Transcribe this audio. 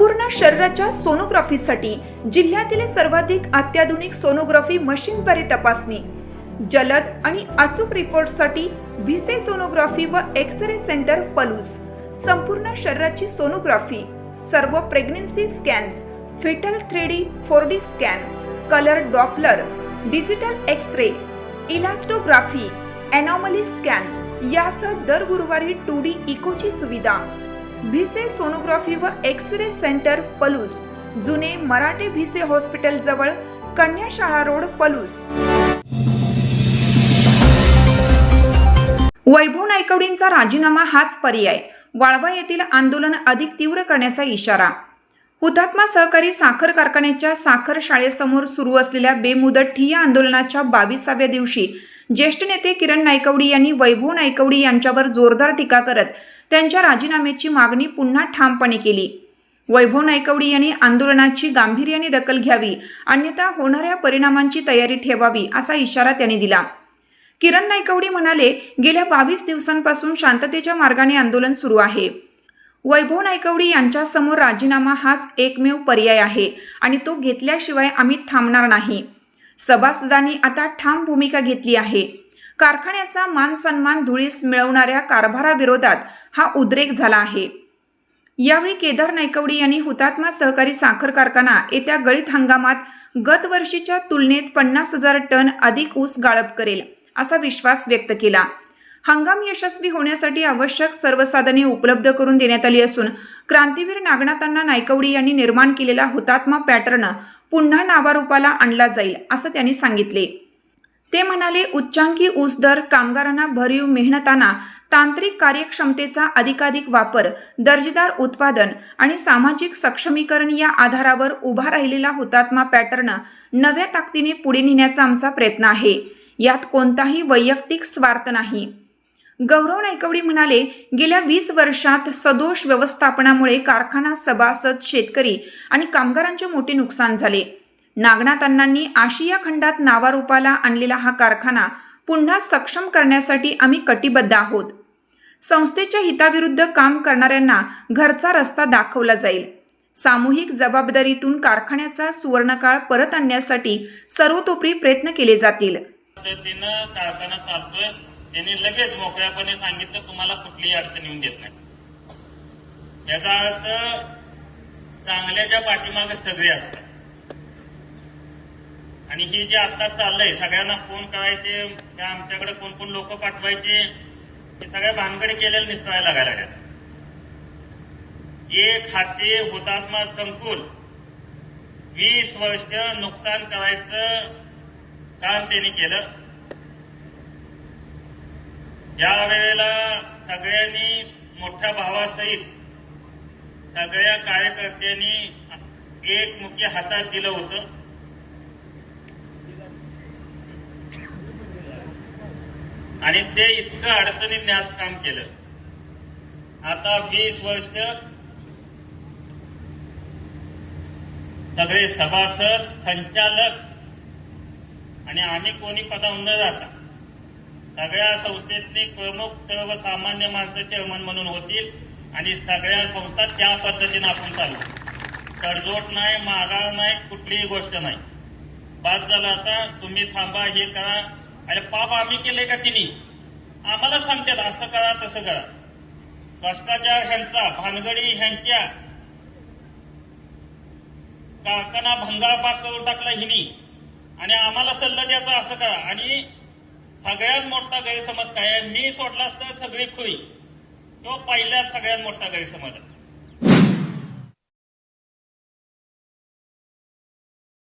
संपूर्ण शरीराच्या सोनोग्राफीसाठी जिल्ह्यातील सर्वाधिक अत्याधुनिक सोनोग्राफी मशीनद्वारे तपासणी, जलद आणि अचूक रिपोर्टसाठी भिसे सोनोग्राफी व एक्स-रे सेंटर पलूस, संपूर्ण शरीराची सोनोग्राफी, सर्व pregnancy scans, fetal 3D 4D scan, colour Doppler, digital X-ray, elastography, anomaly scan यासह दर गुरुवारी 2D इकोची सुविधा। भिसे सोनोग्राफी व एक्स-रे सेंटर पलूस, जुने मराठे भिसे हॉस्पिटल जवळ, कन्याशाळा रोड, पलूस। वैभव नायकवडींचा राजीनामा हाच पर्याय, वाळवा येथील आंदोलन अधिक तीव्र करण्याचा इशारा। हुतात्मा सहकारी साखर कारखान्याच्या साखर शाळेसमोर सुरू असलेल्या बेमुदत ठिय्या आंदोलनाच्या 22व्या दिवशी ज्येष्ठ नेते किरण नायकवडी यांनी वैभव नायकवडी यांच्यावर जोरदार टीका करत त्यांच्या राजीनाम्याची मागणी पुन्हा ठामपणे केली। वैभव नायकवडी यांनी आंदोलनाची गांभीर्याने दखल घ्यावी, अन्यथा होणाऱ्या परिणामांची तयारी ठेवावी असा इशारा त्यांनी दिला। किरण नायकवडी म्हणाले, गेल्या 22 दिवसांपासून शांततेच्या मार्गाने आंदोलन सुरू आहे। वैभव नायकवडी यांच्या समोर राजीनामा हाच एकमेव पर्याय आहे आणि तो घेतल्याशिवाय आम्ही थांबणार नाही। सभासदांनी आता ठाम भूमिका घेतली आहे। कारखान्याचा मान सन्मान धुळीस मिळवणाऱ्या कारभाराविरोधात हा उद्रेक झाला आहे। यावेळी केदार नायकवडी यांनी हुतात्मा सहकारी साखर कारखाना येत्या गळीत हंगामात गत वर्षीच्या तुलनेत 50,000 टन अधिक ऊस गाळप करेल असा विश्वास व्यक्त केला। हंगाम यशस्वी होण्यासाठी आवश्यक सर्व साधने उपलब्ध करून देण्यात आली असून क्रांतीवीर नागनाथांना नायकवडी यांनी निर्माण केलेला हुतात्मा पॅटर्न पुन्हा नावारूपाला आणला जाईल असं त्यांनी सांगितले। ते म्हणाले, उच्चांकी ऊस दर, कामगारांना भरीव मेहनताना तांत्रिक कार्यक्षमतेचा अधिकाधिक वापर, दर्जेदार उत्पादन आणि सामाजिक सक्षमीकरण या आधारावर उभा राहिलेला हुतात्मा पॅटर्न नव्या ताकदीने पुढे नेण्याचा आमचा प्रयत्न आहे। यात कोणताही वैयक्तिक स्वार्थ नाही। गौरव नायकवडी म्हणाले, गेल्या 20 वर्षात सदोष व्यवस्थापनामुळे कारखाना, सभासद, शेतकरी आणि कामगारांचे मोठे नुकसान झाले। नागनाथ अण्णांनी आशिया खंडात नावारूपाला आणलेला हा कारखाना पुन्हा सक्षम करण्यासाठी आम्ही कटिबद्ध आहोत। संस्थेच्या हिताविरुद्ध काम करणाऱ्यांना घरचा रस्ता दाखवला जाईल। सामूहिक जबाबदारीतून कारखान्याचा सुवर्णकाळ परत आणण्यासाठी सर्वतोपरी प्रयत्न केले जातील। कारखाना चालतोय, त्यांनी लगेच मोकळ्यापणे सांगितलं, तुम्हाला कुठलीही अडचण येऊन देत नाही। याचा अर्थ चांगल्याच्या पाठीमागे सगळे असतात आणि ही जे आता चाललंय, सगळ्यांना फोन करायचे, आमच्याकडे कोण कोण लोक पाठवायचे, हे सगळ्या भानगडी केलेलं निस्तरायला लागायला लागतात। एक हाती हुतात्मा संकुल 20 वर्ष नुकसान करायचं काम त्यांनी केलं। ज्या वेळेला सगळ्यांनी मोठ्या भावासहित सगळ्या कार्यकर्त्यांनी एकमुखी हातात दिलं होतं, आणि ते इतकं अडचणीत न्याच काम केलं। आता 20 वर्ष सगळे सभासद, संचालक आणि आम्ही कोणी पदावर न जाता सगळ्या संस्थेतले प्रमुख सर्वसामान्य माणसं चेअरमन म्हणून होतील आणि सगळ्या संस्था त्या पद्धतीने आपण चालू। तडजोड नाही, माघार नाही, कुठलीही गोष्ट नाही। बाद झाला, आता तुम्ही थांबा, हे करा। अरे पाप आम्ही केले का? तिने आम्हाला सांगतात असं करा, तसं करा। भ्रष्टाचार ह्यांचा, भानगडी ह्यांच्या, कारखाना भंगारपाक करून टाकला हिनी आणि आम्हाला सल्ला द्यायचा, असं करा। आणि सगळ्यात मोठा गैरसमज काय आहे, मी सोडलास तर सगळी खुई, तो पहिल्याच सगळ्यात मोठा गैरसमज आहे।